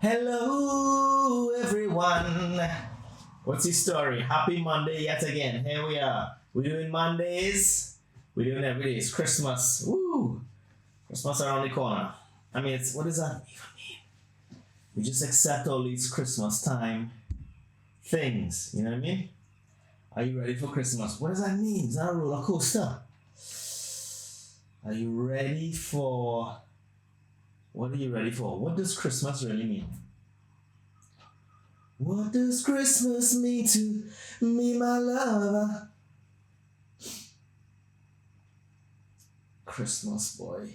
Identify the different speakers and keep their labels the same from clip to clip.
Speaker 1: Hello, everyone. What's your story? Happy Monday yet again. Here we are. We're doing Mondays. We're doing every day. It's Christmas. Woo! Christmas around the corner. I mean, what does that even mean? We just accept all these Christmas time things. You know what I mean? Are you ready for Christmas? What does that mean? Is that a roller coaster? Are you ready for... What are you ready for? What does Christmas really mean? What does Christmas mean to me, my lover? Christmas, boy.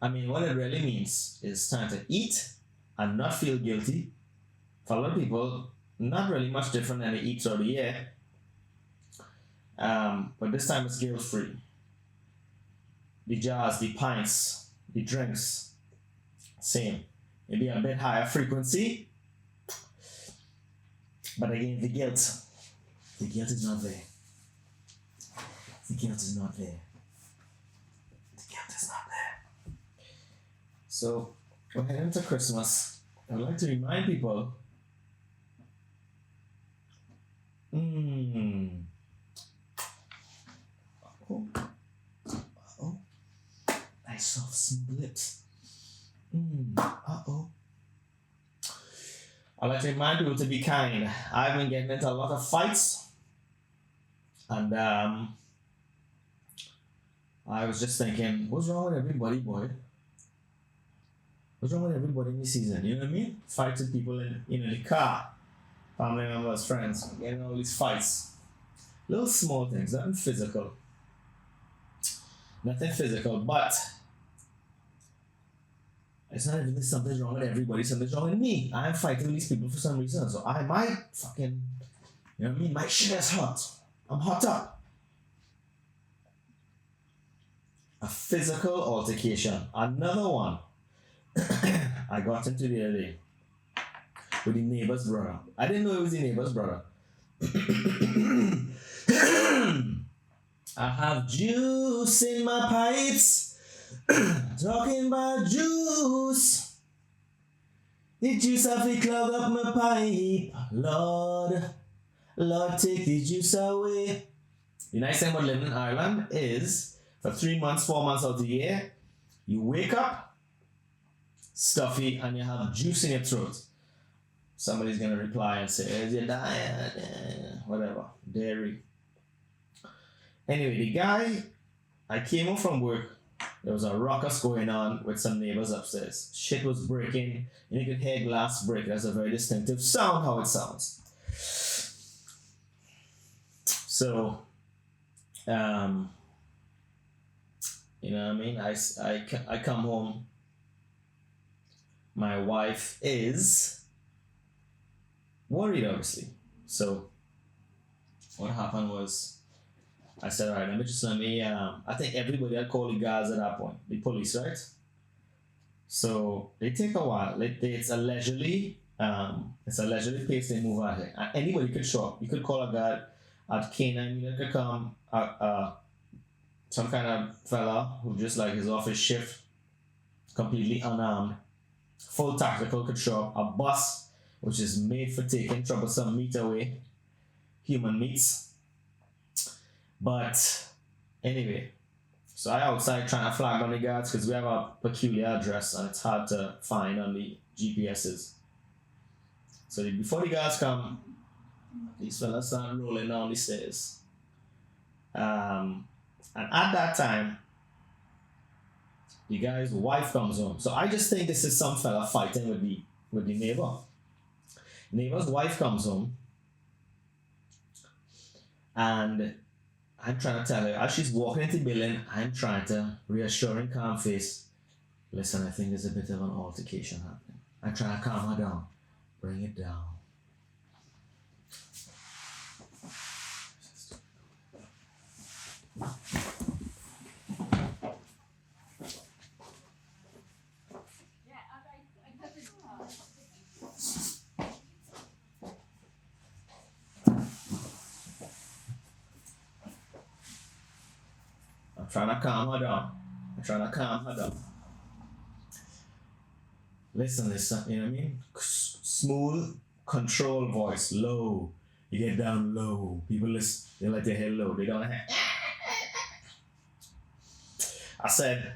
Speaker 1: I mean, what it really means is time to eat and not feel guilty. For a lot of people, not really much different than they eat throughout the year. But this time it's guilt-free. The jars, the pints, the drinks, same. Maybe a bit higher frequency. But again, the guilt is not there. The guilt is not there. The guilt is not there. So, we're heading into Christmas. I'd like to remind people. Uh-oh. Nice soft smooth lips. I'd like to remind people to be kind. I've been getting into a lot of fights. And I was just thinking, what's wrong with everybody, boy? What's wrong with everybody in this season? You know what I mean? Fighting people in the car. Family members, friends. Getting all these fights. Little small things, nothing physical. Nothing physical, but it's not even something's wrong with everybody, something's wrong with me. I'm fighting with these people for some reason. So I might fucking, you know what I mean? My shit is hot. I'm hot up. A physical altercation. Another one. I got into the other day with the neighbor's brother. I didn't know it was the neighbor's brother. I have juice in my pipes. Talking about juice. The juice have to clog up my pipe. Lord, take the juice away. The nice thing about living in Ireland is for 3 months, 4 months out of the year, you wake up stuffy and you have juice in your throat. Somebody's gonna reply and say, is your diet? Whatever. Dairy. Anyway, the guy, I came home from work. There was a ruckus going on with some neighbors upstairs. Shit was breaking. You could hear glass break. That's a very distinctive sound, how it sounds. So, you know what I mean? I come home. My wife is worried, obviously. So, what happened was, I said, all right, let me, I think everybody had called the guards at that point, the police, right? So they take a while. It's a leisurely pace they move out here. Anybody could show up. You could call a guard at K9, you could come, some kind of fella who just like his office shift, completely unarmed, full tactical could show up. A bus, which is made for taking troublesome meat away, human meats. But anyway, so I outside trying to flag on the guards because we have a peculiar address and it's hard to find on the GPSs. So before the guards come, these fellas start rolling down the stairs. And at that time, the guy's wife comes home. So I just think this is some fella fighting with the neighbor. Neighbor's wife comes home and I'm trying to tell her, as she's walking into the building, I'm trying to reassure in calm face, listen, I think there's a bit of an altercation happening. I'm trying to calm her down. Bring it down. I'm trying to calm her down. listen, you know what I mean? Smooth, controlled voice, low. You get down low. People listen, they like to hear low. They don't hear. I said,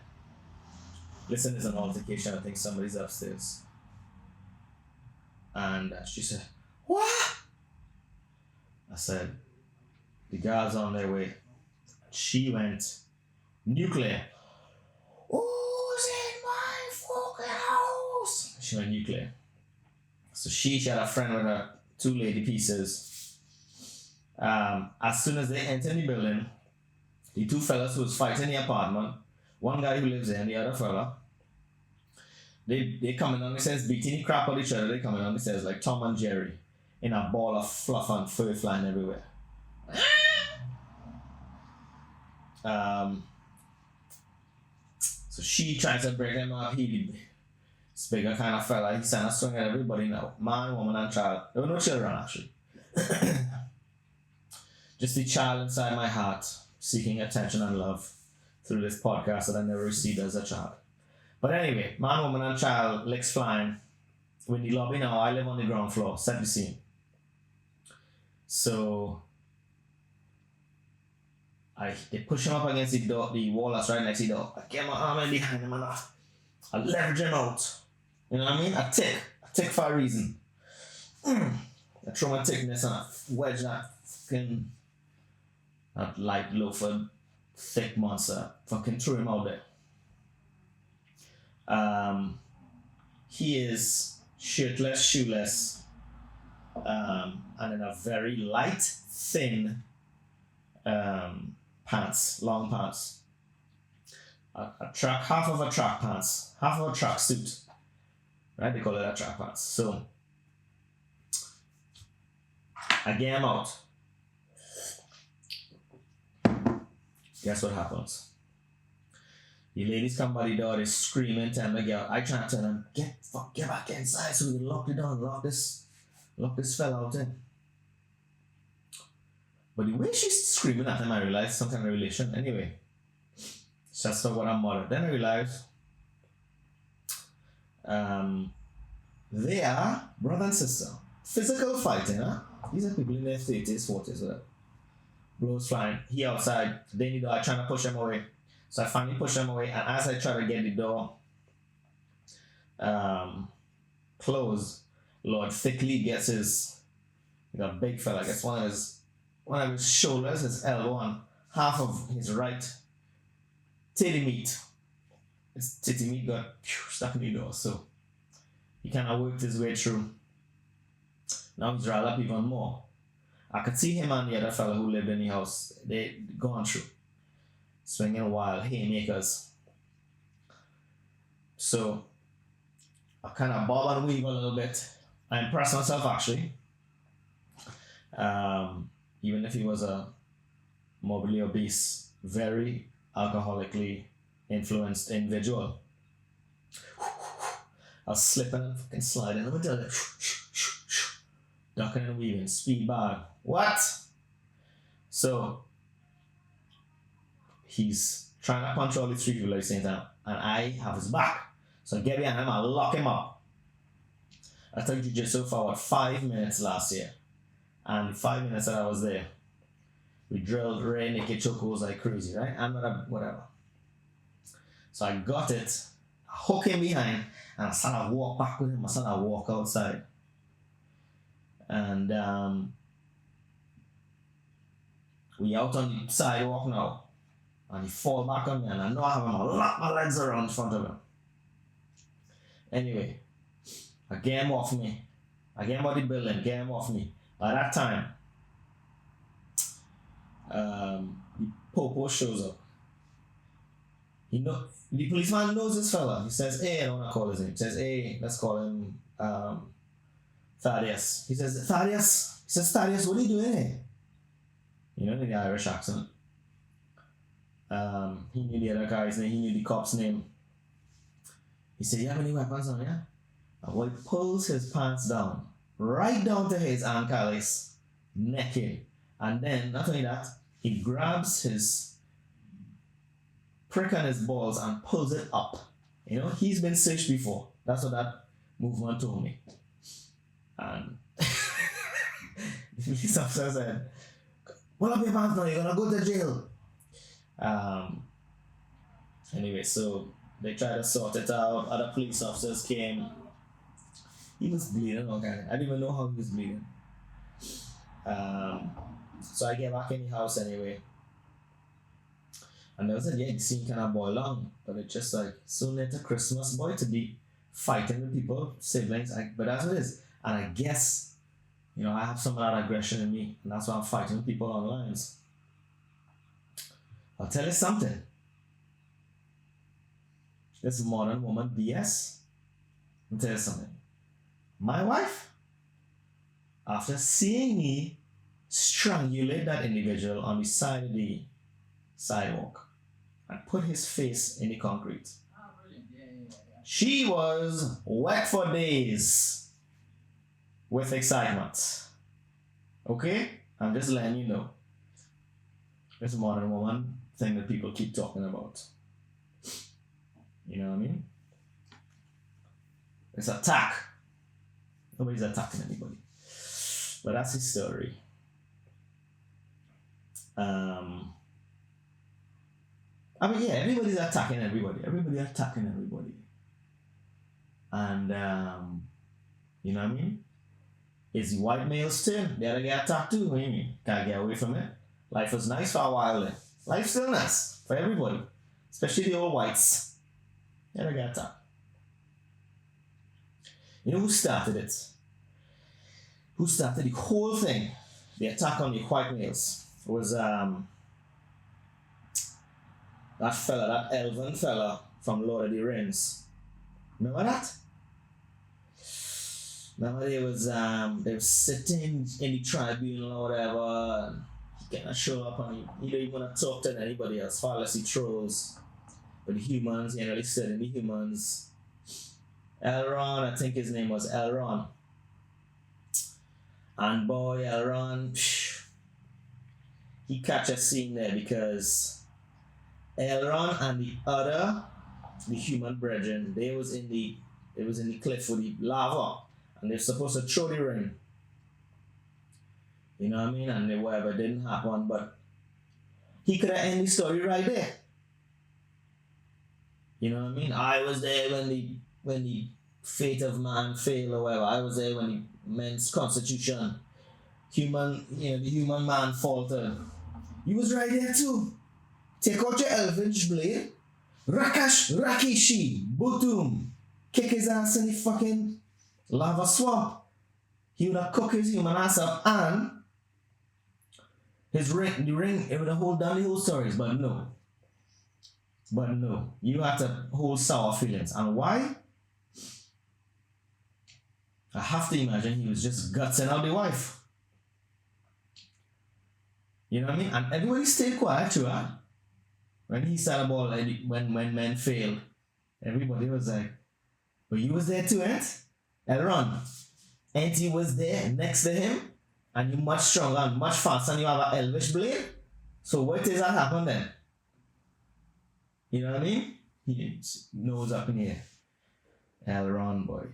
Speaker 1: listen, there's an altercation. I think somebody's upstairs. And she said, what? I said, the guards on their way. She went nuclear. Who's in my fucking house? She went nuclear. So she had a friend with her, 2 lady pieces. As soon as they entered the building, the 2 fellas who was fighting in the apartment, one guy who lives there and the other fella, they coming down the stairs, beating the crap out of each other. They coming down the stairs like Tom and Jerry in a ball of fluff and fur flying everywhere. So she tried to break him up. This bigger kind of fella. He sent a swing at everybody now. Man, woman, and child. There were no children actually. Just the child inside my heart seeking attention and love through this podcast that I never received as a child. But anyway, man, woman, and child, licks flying. We're in the lobby now. I live on the ground floor. Set the scene. So they push him up against the door, the wall that's right next to the door. I get my arm in behind him and I leverage him out. You know what I mean? I tick for a reason. I throw my thickness and I wedge that fucking that light loafer thick monster. Fucking threw him out there. He is shirtless, shoeless, and in a very light, thin pants, long pants. Half of a track pants, half of a track suit. Right? They call it a track pants. So I get him out. Guess what happens? The ladies come by the door, they're screaming, telling the girl, I try to tell them, get back inside so we can lock the door and lock this fella out in. But the way she's screaming at him, I realized some kind of relation. Anyway, just talk about her mother. Then I realized they are brother and sister. Physical fighting, huh? These are people in their 30s, 40s, whatever. Blows flying. He outside. They need I trying to push him away. So I finally push him away, and as I try to get the door closed, Lord thickly gets his, a big fella, gets one of his shoulders, his Elron, half of his right titty meat. His titty meat got stuck in the door, so he kind of worked his way through. Now he's riled up even more. I could see him and the other fella who lived in the house, they gone through. Swinging wild haymakers. So I kind of bob and weave a little bit. I impressed myself actually. Even if he was a morbidly obese, very alcoholically influenced individual. I was slipping and fucking sliding. Let me tell you. Ducking and weaving. Speed bag. What? So he's trying to punch all these 3 people at the same time, and I have his back. So I get behind him, I lock him up. I took jiu-jitsu for 5 minutes last year, and the 5 minutes that I was there, we drilled rear naked chokeholds like crazy, right? I'm not whatever. So I got it, I hook him behind, and I started to walk back with him. I started to walk outside, and we out on the sidewalk now. And he fall back on me, and I know I have him. I lock my legs around in front of him. Anyway, I get him off me. I get him out of the building, get him off me. By that time, the popo shows up. The policeman knows this fella. He says, hey, I don't want to call his name. He says, hey, let's call him Thaddeus. He says, Thaddeus, what are you doing here? You know, in the Irish accent. He knew the other guy's name, he knew the cop's name. He said, you have any weapons on you? And boy pulls his pants down, right down to his ankles, naked. And then, not only that, he grabs his prick on his balls and pulls it up. You know, he's been searched before. That's what that movement told me. And the police officer said, "Pull up your pants now, you're gonna go to jail." Anyway, so they tried to sort it out. Other police officers came. He was bleeding, okay. I didn't even know how he was bleeding. So I get back in the house anyway. And there was the scene kind of boiled on, but it's just like so near to Christmas, boy, to be fighting with people, siblings. But that's what it is. And I guess, I have some of that aggression in me, and that's why I'm fighting with people online. I'll tell you something. This modern woman BS. I'll tell you something. My wife, after seeing me strangulate that individual on the side of the sidewalk and put his face in the concrete, she was wet for days with excitement. Okay? I'm just letting you know. This modern woman thing that people keep talking about. You know what I mean? It's attack. Nobody's attacking anybody. But that's his story. Everybody's attacking everybody. Everybody's attacking everybody. And, you know what I mean? It's the white male's turn. They gotta get attacked too. What do you mean? Can't get away from it. Life was nice for a while then. Life's still nice for everybody. Especially the old whites. They gotta get attacked. You know who started it? Who started the whole thing? The attack on the white males was that Elron fella from Lord of the Rings. Remember that? Remember they were sitting in the tribunal or whatever, and he cannot show up and he don't even want to talk to anybody else, far less he trolls. But the humans, he really stood in the humans. Elron, I think his name was Elron. And boy, Elron, he catch a scene there because Elron and the human brethren, they was in the cliff with the lava, and they're supposed to throw the ring. You know what I mean? And whatever didn't happen, but he could have ended the story right there. You know what I mean? I was there when the fate of man failed or whatever. I was there when the men's constitution, the human man faltered. You was right there too. Take out your elvish blade, Rakishi, Butum, kick his ass in the fucking lava swamp. He would have cooked his human ass up, and the ring, it would have hold down the whole stories, but no. You have to hold sour feelings. And why? I have to imagine he was just gutsing out the wife. You know what I mean? And everybody stayed quiet too, huh? When he started about when men failed, everybody was like, but you was there too, ain't? Elron. Ain't you was there next to him? And you much stronger and much faster and you have an elvish blade? So what is that happen then? You know what I mean? He nose up in here. Elron, boy.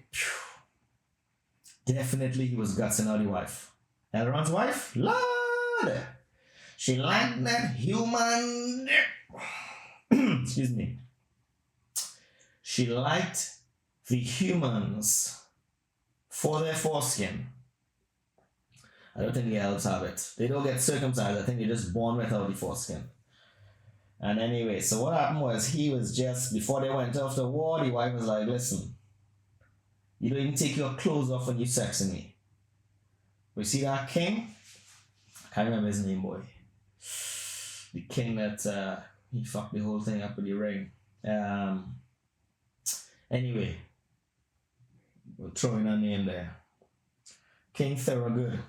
Speaker 1: Definitely he was gutsing out the wife. Elron's wife? Lord! She liked that human... Excuse me. She liked the humans for their foreskin. I don't think the elves have it. They don't get circumcised. I think they're just born without the foreskin. And anyway, so what happened was he was just, before they went off to war, the wife was like, listen, you don't even take your clothes off when you sexing me. We see that king? I can't remember his name, boy. The king that he fucked the whole thing up with the ring. Anyway, we're throwing a name there. King Thorogood.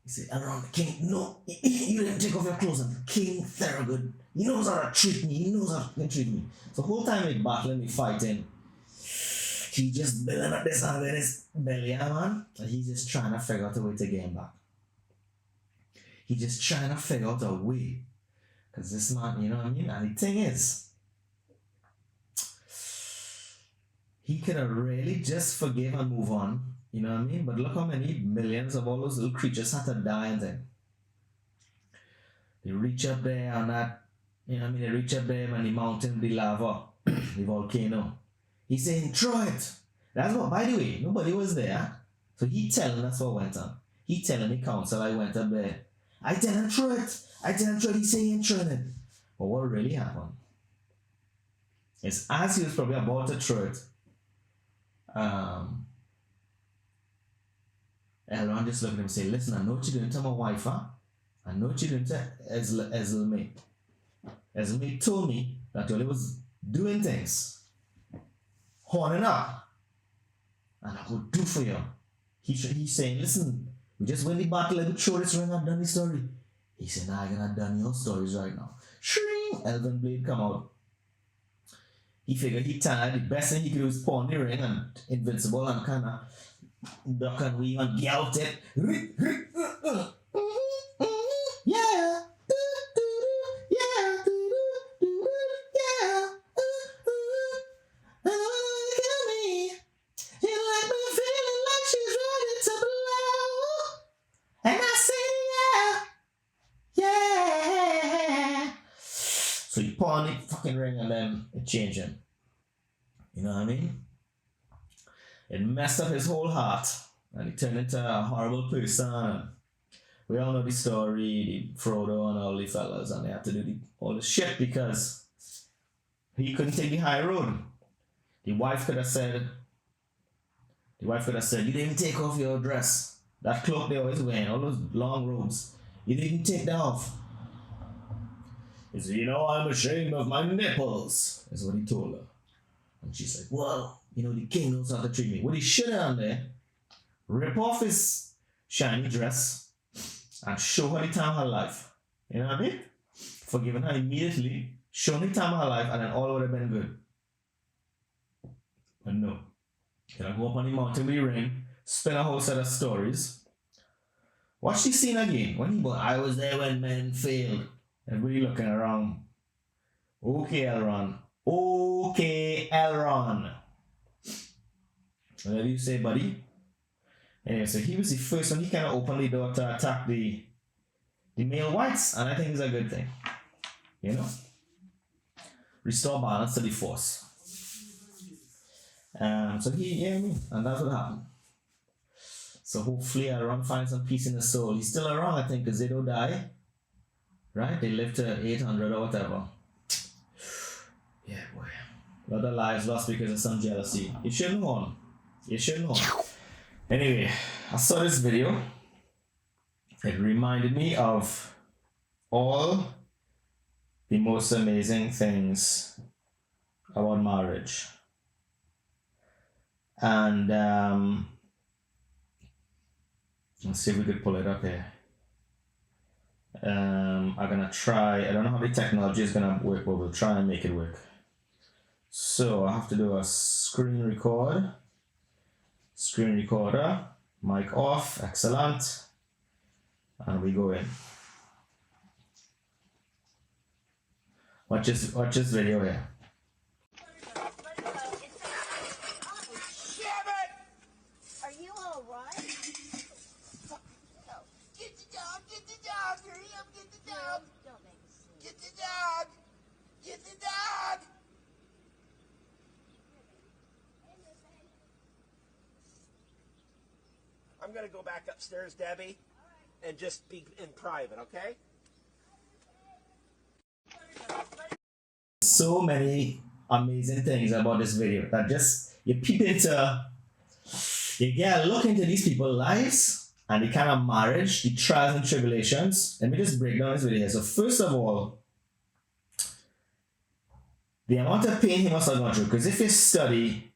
Speaker 1: He said, Elron, the king, no, you didn't take off your clothes. And King Thorogood, he knows how to treat me. He knows how to treat me. So the whole time we battling, we fighting, he just building up this anger in his belly, man. And he's just trying to figure out a way to get him back. He's just trying to figure out a way. Because this man, you know what I mean? And the thing is, he could have really just forgive and move on. You know what I mean? But look how many millions of all those little creatures had to die and then they reach up there on that, you know what I mean? They reach up there on the mountain, the lava, the volcano. He's saying, throw it. That's what, by the way, nobody was there. So he telling us what went on. He telling the council I went up there. I tell him throw it. I tell him throw it. He say he ain't throwing it. But what really happened is as he was probably about to throw it, Elron just looked at him and said, listen, I know what you're doing to my wife, huh? I know what you're doing to Eslemate. Eslemate told me that Yoli was doing things, horning up, and I would do for you. He's saying, listen, we just win the battle, let me throw this ring, I've done the story. He said, nah, I'm gonna done your stories right now. Shring! Elven Blade come out. He figured he tired, the best thing he could do is pawn the ring and invincible and kinda duck and weave and gallop it. Yeah! Yeah! Yeah! Look at me! She like me feeling like she's ready to blow. And I say, yeah! So he pawned the fucking ring and then it changed him. You know what I mean? It messed up his whole heart and he turned into a horrible person. We all know the story, the Frodo and all the fellas, and they had to do all the shit because he couldn't take the high road. The wife could have said, you didn't even take off your dress. That cloak they always wear, all those long robes. You didn't take that off. He said, you know, I'm ashamed of my nipples, is what he told her. And she's like, well, you know, the king knows how to treat me. What he should have done there, rip off his shiny dress and show her the time of her life. You know what I mean? Forgiving her immediately, show the time of her life, and then all would have been good. But no. You know, go up on the mountain with the ring, spin a whole set of stories. Watch the scene again. When he was, I was there when men failed. Everybody looking around. Okay, Elron. Okay, Elron. Whatever you say, buddy. Anyway, so he was the first one. He kind of opened the door to attack the male whites, and I think it's a good thing. You know? Restore balance to the force. So and that's what happened. So hopefully Elron finds some peace in his soul. He's still around, I think, because they don't die. Right? They live to 800 or whatever. Yeah, boy. A lot of lives lost because of some jealousy. You shouldn't mourn. You shouldn't mourn. Anyway, I saw this video. It reminded me of all the most amazing things about marriage. And let's see if we could pull it up here. I'm gonna try. I don't know how the technology is gonna work, but we'll try and make it work. So I have to do a screen record. Screen recorder, mic off, excellent. And we go in. Watch this video here.
Speaker 2: Are you all right? No. Get the dog! Get the dog! Hurry up! Get the dog! Don't make a scene. Get the dog! Get the dog! I'm gonna go back upstairs, Debbie, and just be in private, okay?
Speaker 1: So many amazing things about this video that just you get a look into these people's lives and the kind of marriage, the trials and tribulations. Let me just break down this video here. So first of all, the amount of pain he must have gone through, because if you study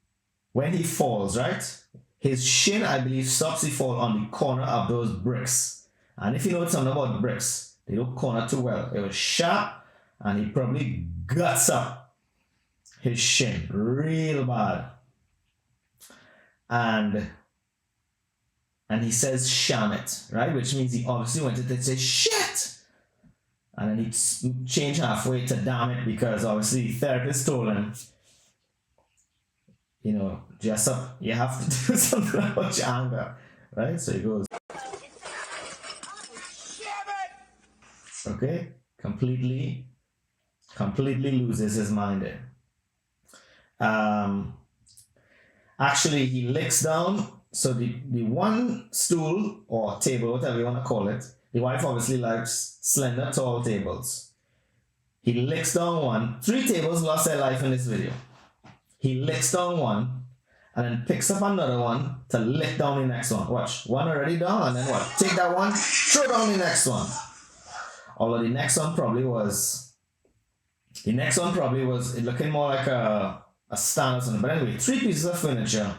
Speaker 1: when he falls, right? His shin, I believe, stops the fall on the corner of those bricks. And if you know something about bricks, they don't corner too well. It was sharp, and he probably guts up his shin real bad. And he says, sham it, right? Which means he obviously wanted to say, shit! And then he changed halfway to damn it, because obviously the therapist told him, you know, dress up. You have to do something about your anger, right? So he goes, okay, completely loses his mind there. Actually, he licks down. So the one stool or table, whatever you want to call it, the wife obviously likes slender, tall tables. He licks down one. 3 tables lost their life in this video. He licks down one and then picks up another one to lick down the next one. Watch. One already down, and then what? Take that one, throw down the next one. Although the next one probably was it looking more like a stand or something. But anyway, 3 pieces of furniture.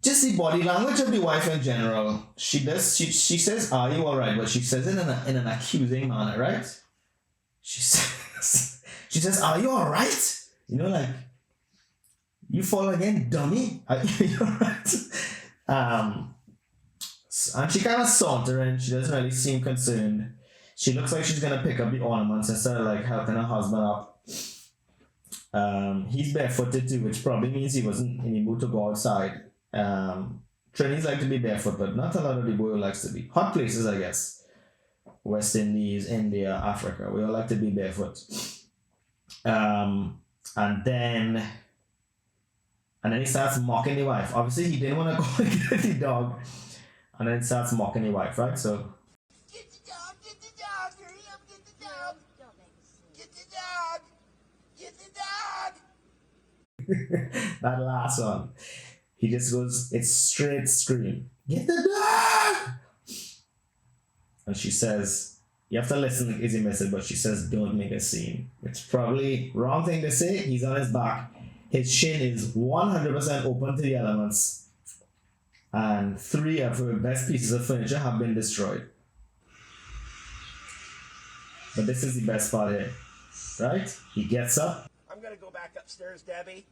Speaker 1: Just the body language of the wife in general. She says, "Are you alright?" But she says it in an accusing manner, right? She says, "Are you alright?" You know, like, you fall again, dummy. Are you alright? And she kind of sauntering. She doesn't really seem concerned. She looks like she's gonna pick up the ornaments instead of like helping her husband up. He's barefooted too, which probably means he wasn't in the mood to go outside. Trainees like to be barefoot, but not a lot of the boy likes to be. Hot places, I guess. West Indies, India, Africa. We all like to be barefoot. And then he starts mocking the wife. Obviously, he didn't want to go and get the dog. And then starts mocking the wife, right? So,
Speaker 2: Get the dog, hurry up, get the dog. Don't make a scene. Get the dog.
Speaker 1: that last one, he just goes, it's straight scream, "Get the dog!" And she says, you have to listen to Izzy miss it, but she says, "Don't make a scene." It's probably wrong thing to say. He's on his back. His shin is 100% open to the elements. And 3 of her best pieces of furniture have been destroyed. But this is the best part here, right? He gets up.
Speaker 3: I'm going to go back upstairs, Debbie,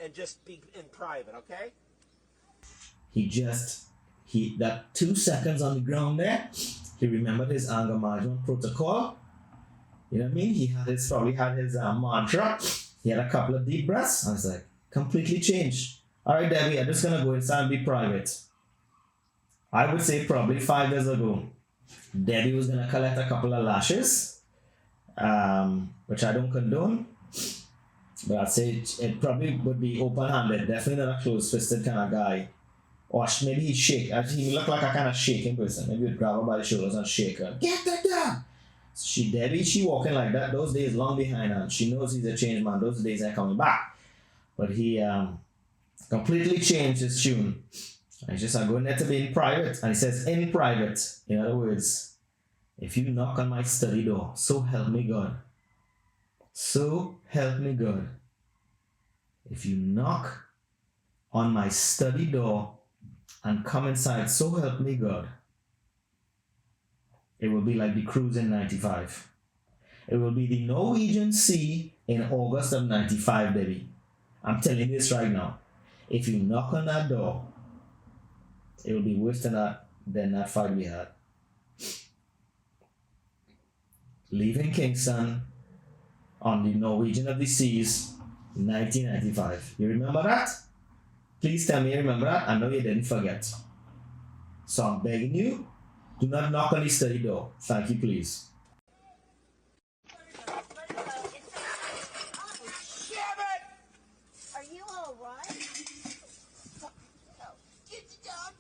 Speaker 3: and just be in private, okay?
Speaker 1: That 2 seconds on the ground there, he remembered his anger management protocol. You know what I mean? He probably had his mantra. He had a couple of deep breaths. I was like, completely changed. All right, Debbie, I'm just going to go inside and be private. I would say probably 5 years ago, Debbie was going to collect a couple of lashes, which I don't condone. But I'd say it probably would be open-handed. Definitely not a close-fisted kind of guy. Or maybe he'd shake. Actually, he looked like a kind of shaking person. Maybe he'd grab her by the shoulders and shake her. "Get that dog!" Debbie, she walking like that. Those days long behind her. She knows he's a changed man. Those days ain't coming back. But he completely changed his tune. And he's just like, going there to be in private. And he says, in private. In other words, if you knock on my study door, so help me God. So help me God. If you knock on my study door and come inside, so help me God, it will be like the cruise in 95. It will be the Norwegian Sea in August of 95, baby. I'm telling you this right now. If you knock on that door, it will be worse than that fight we had. Leaving Kingston on the Norwegian of the Seas, 1995. You remember that? Please tell me you remember that. I know you didn't forget. So I'm begging you, do not knock on the study door. Thank you, please.
Speaker 2: Are you alright? No. Get the dog,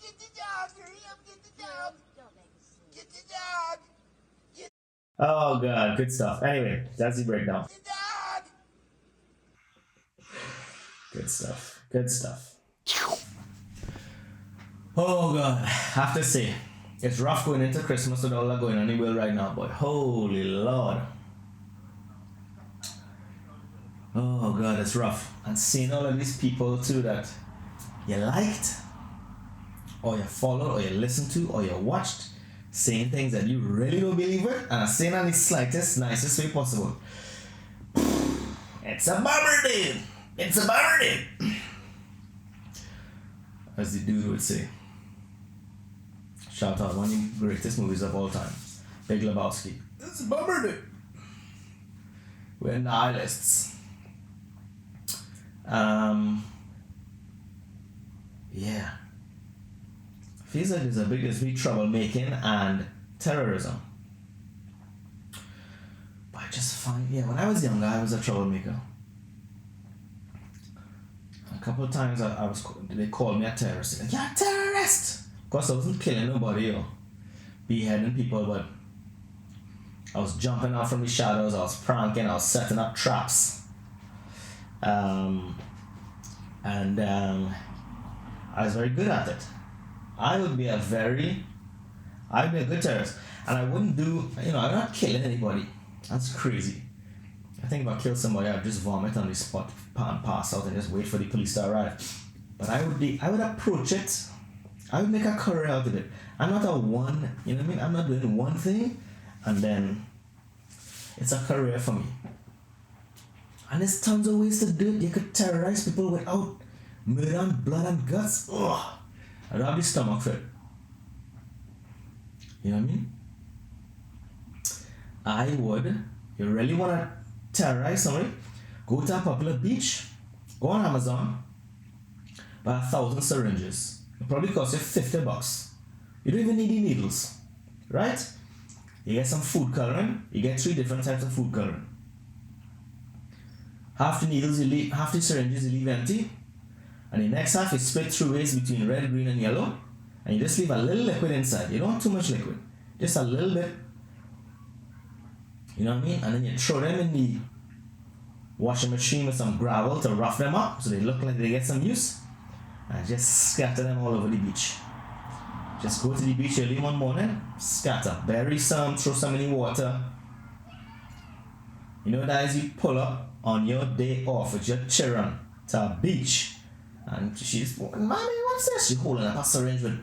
Speaker 2: hurry up, get the dog. Don't make a scene. Get the dog.
Speaker 1: Oh god, good stuff. Anyway, that's the breakdown.
Speaker 2: Get the dog.
Speaker 1: Good stuff. Good stuff. Oh god, I have to say, it's rough going into Christmas with all that going on in the world right now, boy. Holy Lord. Oh god, it's rough. And seeing all of these people too that you liked, or you followed, or you listened to, or you watched, saying things that you really don't believe in, and are saying on the slightest, nicest way possible. It's a bummer day! It's a bummer day! As the dude would say. Shout out, one of the greatest movies of all time. Big Lebowski. It's a bummer day! We're nihilists. Yeah. Feels like there's big troublemaking and terrorism. But I just find, yeah, when I was younger, I was a troublemaker. A couple of times they called me a terrorist. Like, you're a terrorist! Of course, I wasn't killing nobody or beheading people, but I was jumping out from the shadows, I was pranking, I was setting up traps. And I was very good at it. I would be a good terrorist. And I wouldn't I'm not killing anybody. That's crazy. I think if I kill somebody, I'd just vomit on the spot and pass out and just wait for the police to arrive. But I would approach it. I would make a career out of it. I'm not I'm not doing one thing and then it's a career for me. And there's tons of ways to do it. You could terrorize people without murder and blood and guts. Ugh. I don't have the stomach for it. You know what I mean? You really want to terrorize somebody? Go to a popular beach, go on Amazon, buy 1,000 syringes. It probably costs you $50. You don't even need the needles, right? You get some food coloring. You get 3 different types of food coloring. Half the syringes you leave empty, and the next half you split through ways between red, green, and yellow, and you just leave a little liquid inside. You don't want too much liquid, just a little bit. You know what I mean? And then you throw them in the washing machine with some gravel to rough them up so they look like they get some use, and just scatter them all over the beach. Just go to the beach early one morning, scatter, bury some, throw some in the water. You know that as you pull up on your day off with your children to a beach, and she's, Mommy, what's this? She's holding up a syringe with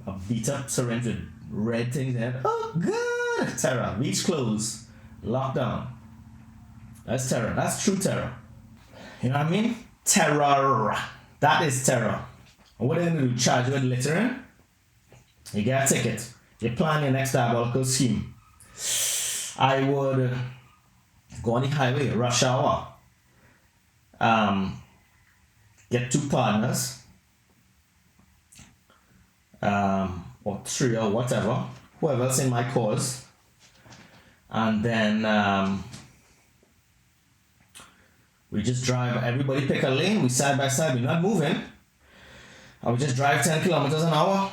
Speaker 1: a beat up syringe with red things in it. Oh, good! Terror. Beach closed. Lockdown. That's terror. That's true terror. You know what I mean? Terror. That is terror. And what are they going to do? Charge you with littering? You get a ticket. You plan your next diabolical scheme. I would go on the highway, rush hour. Get 2 partners. Or 3 or whatever. Whoever's in my cause. And then we just drive, everybody pick a lane, we side by side, we're not moving. I would just drive 10 kilometers an hour.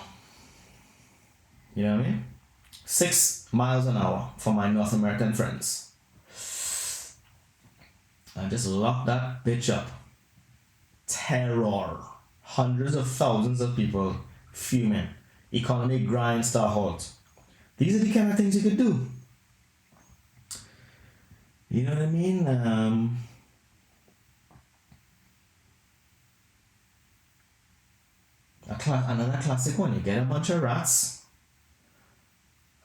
Speaker 1: You know what I mean? 6 miles an hour for my North American friends. I just lock that bitch up. Terror. Hundreds of thousands of people fuming. Economy grinds to a halt. These are the kind of things you could do. You know what I mean? Another classic one. You get a bunch of rats.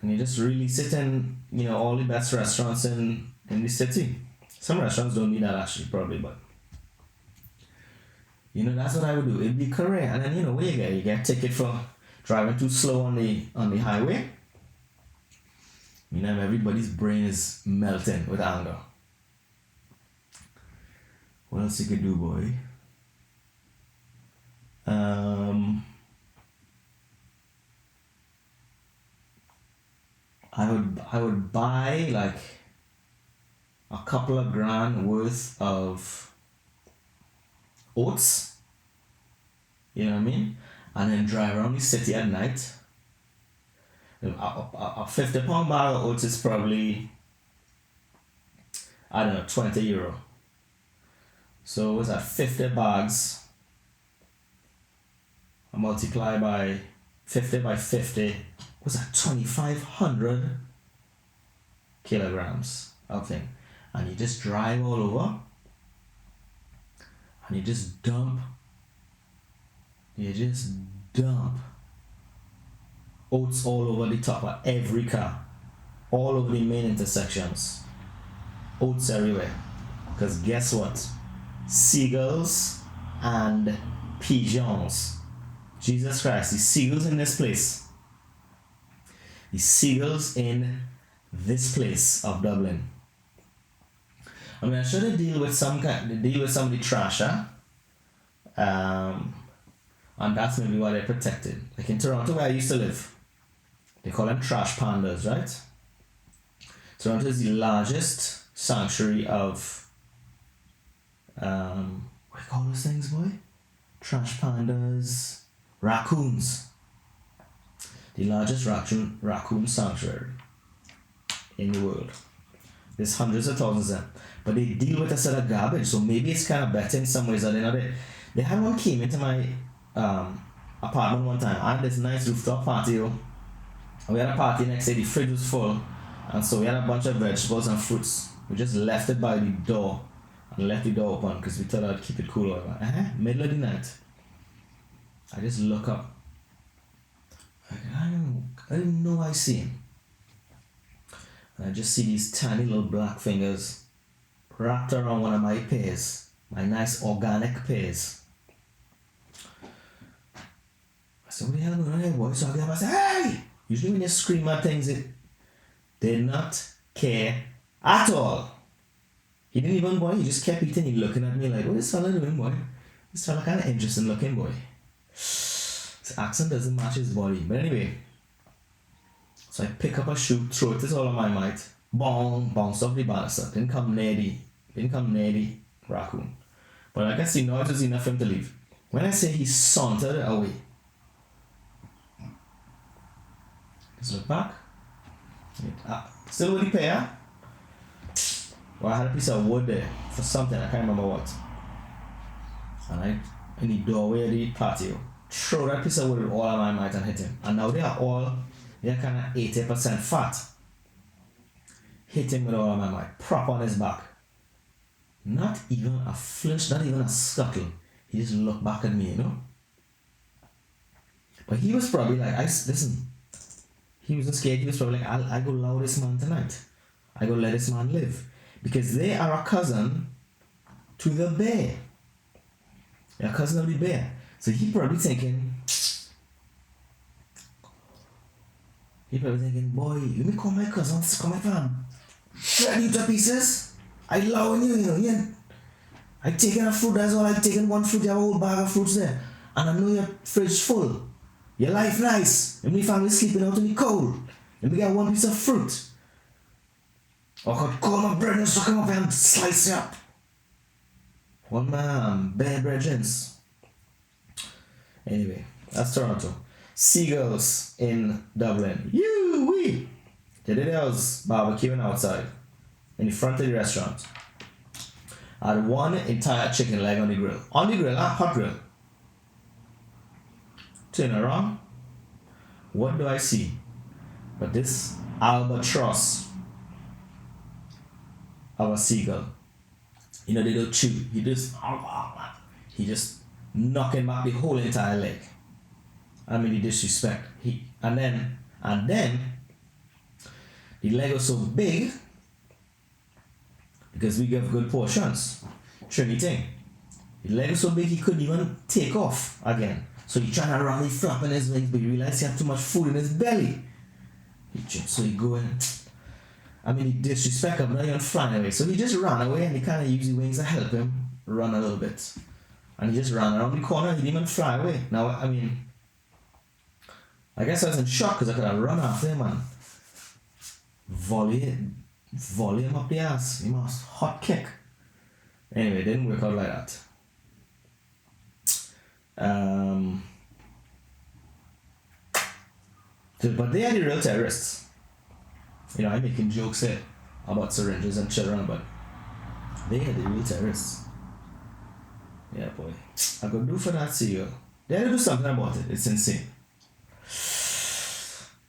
Speaker 1: And you just really sit in, all the best restaurants in the city. Some restaurants don't need that actually, probably, but that's what I would do. It'd be career. And then what you get a ticket for driving too slow on the highway. Everybody's brain is melting with anger. What else you could do, boy? I would buy like a couple of grand worth of oats. You know what I mean? And then drive around the city at night. A 50-pound bag of oats is probably, I don't know, €20. So what's that? 50 bags. I multiply by 50 by 50. What's that? 2,500 kilograms of thing. And you just drive all over. And you just dump. Oats all over the top of every car. All over the main intersections. Oats everywhere. Because guess what? Seagulls and pigeons. Jesus Christ, the seagulls in this place. The seagulls in this place of Dublin I mean, I should have deal with some of the trasher. And that's maybe why they're protected. Like in Toronto where I used to live, they call them trash pandas, right? Toronto is the largest sanctuary of what do you call those things, boy? Trash pandas, raccoons. The largest raccoon sanctuary in the world. There's hundreds of thousands of them. But they deal with a set of garbage, so maybe it's kind of better in some ways. Or they had one came into my apartment one time. I had this nice rooftop patio. We had a party next day, the fridge was full. And so we had a bunch of vegetables and fruits. We just left it by the door and left the door open because we thought I'd keep it cool over. Middle of the night. I just look up. I didn't know I see him. And I just see these tiny little black fingers wrapped around one of my pears. My nice organic pears. I said, what the hell going on here, boy? So I get up and say, hey! Usually when you scream at things, it did not care at all. He didn't even, boy, he just kept eating. He looking at me like, what is this fella doing, boy? This fella kind of interesting looking, boy. His accent doesn't match his body. But anyway, so I pick up a shoe, throw it all on my might. Bong, bounce off the banister. Didn't come near the raccoon. But I guess the noise was enough for him to leave. When I say he sauntered away, just look back. Still with the pear. Well, I had a piece of wood there for something, I can't remember what. And I, in the doorway of the patio, throw that piece of wood with all of my might and hit him. And now they're kind of 80% fat. Hit him with all of my might, prop on his back. Not even a flinch, not even a scuttle. He just looked back at me, you know. But he was probably like, listen. He wasn't scared. He was probably like, I go allow this man tonight. I go let this man live. Because they are a cousin to the bear. They're a cousin of the bear. So he probably thinking, boy, let me call my cousin, call my fam. Shred you to pieces. I love you, you know. Yeah. I taken a fruit, that's all. I taken one fruit, you have a whole bag of fruits there. And I know your fridge full. Your life nice. And my family sleeping out in the cold. Let me get one piece of fruit. Or I could call my bread and suck him up and slice it up. One man, bear brethrens. Anyway, that's Toronto. Seagulls in Dublin. You-wee! The other day I was barbecuing outside in the front of the restaurant. I had one entire chicken leg on the grill. On the grill, hot grill. Turn around. What do I see? But this albatross of a seagull. You know, they don't chew. He just knocking back the whole entire leg. I mean, the disrespect. And then the leg was so big because we give good portions. Trinity. The leg was so big he couldn't even take off again. So he trying to run, he flapping his wings, but he realized he had too much food in his belly. So he going, I mean, he disrespect him, not even flying away. So he just ran away and he kind of used the wings to help him run a little bit. And he just ran around the corner, he didn't even fly away. Now, I mean, I guess I was in shock because I could have run after him and volley him up the ass. He must hot kick. Anyway, it didn't work out like that. But they are the real terrorists. You know, I'm making jokes here about syringes and children, but they are the real terrorists. Yeah, boy. I could do for that CEO. They had to do something about it. It's insane.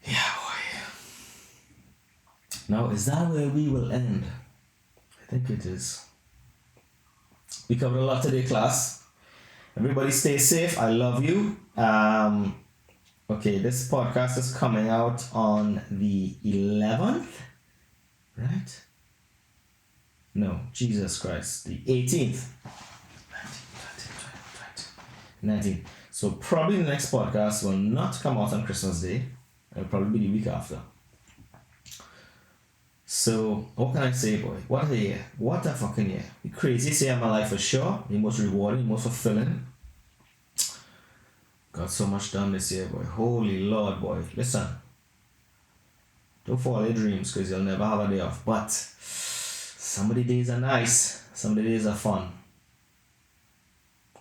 Speaker 1: Yeah, boy. Now, is that where we will end? I think it is. We covered a lot today, class. Everybody stay safe. I love you. Okay, this podcast is coming out on the 11th, right? No, Jesus Christ, the 18th. 19th. So probably the next podcast will not come out on Christmas Day. It'll probably be the week after. So, what can I say, boy? What a year. What a fucking year. The craziest year of my life for sure. The most rewarding, most fulfilling. Got so much done this year, boy. Holy Lord, boy. Listen. Don't follow your dreams because you'll never have a day off. But some of the days are nice. Some of the days are fun.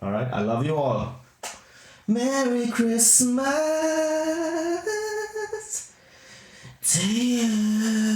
Speaker 1: Alright? I love you all. Merry Christmas to you.